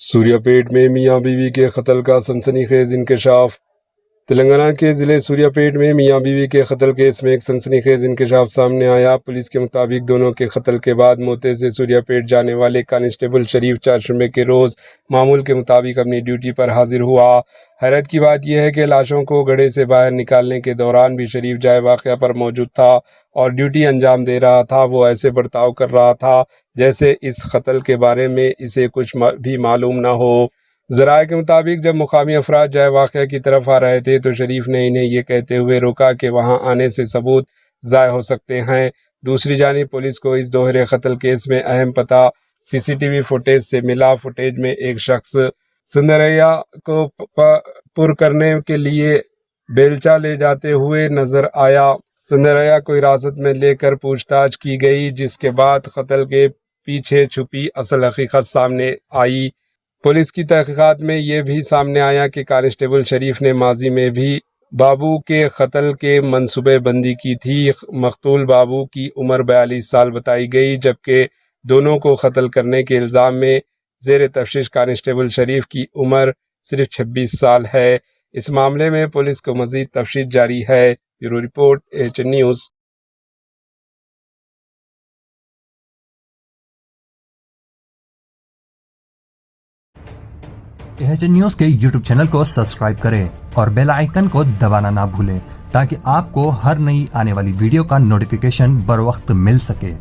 سوریہ پیٹ میں میاں بیوی کے قتل کا سنسنی خیز انکشاف۔ تلنگانہ کے ضلع سوریہ پیٹ میں میاں بیوی کے قتل کیس میں ایک سنسنی خیز انکشاف سامنے آیا۔ پولیس کے مطابق دونوں کے قتل کے بعد موتے سے سوریہ پیٹ جانے والے کانسٹیبل شریف چہارشنبے کے روز معمول کے مطابق اپنی ڈیوٹی پر حاضر ہوا۔ حیرت کی بات یہ ہے کہ لاشوں کو گڑھے سے باہر نکالنے کے دوران بھی شریف جائے واقعہ پر موجود تھا اور ڈیوٹی انجام دے رہا تھا۔ وہ ایسے برتاؤ کر رہا تھا جیسے اس قتل کے بارے میں اسے کچھ بھی معلوم نہ ہو۔ ذرائع کے مطابق جب مقامی افراد جائے واقعہ کی طرف آ رہے تھے تو شریف نے انہیں یہ کہتے ہوئے روکا کہ وہاں آنے سے ثبوت ضائع ہو سکتے ہیں۔ دوسری جانب پولیس کو اس دوہرے قتل کیس میں اہم پتہ سی سی ٹی وی فوٹیج سے ملا۔ فوٹیج میں ایک شخص سندریا کو پر کرنے کے لیے بیلچہ لے جاتے ہوئے نظر آیا۔ سندریا کو حراست میں لے کر پوچھ تاچھ کی گئی، جس کے بعد قتل کے پیچھے چھپی اصل حقیقت سامنے آئی۔ پولیس کی تحقیقات میں یہ بھی سامنے آیا کہ کانسٹیبل شریف نے ماضی میں بھی بابو کے قتل کے منصوبے بندی کی تھی۔ مقتول بابو کی عمر 42 سال بتائی گئی، جبکہ دونوں کو قتل کرنے کے الزام میں زیر تفتیش کانسٹیبل شریف کی عمر صرف 26 سال ہے۔ اس معاملے میں پولیس کو مزید تفتیش جاری ہے۔ Bureau report AHN news. AHN news کے YouTube چینل کو سبسکرائب کریں اور بیل آئیکن کو دبانا نہ بھولیں تاکہ آپ کو ہر نئی آنے والی ویڈیو کا نوٹیفیکیشن بر وقت مل سکے۔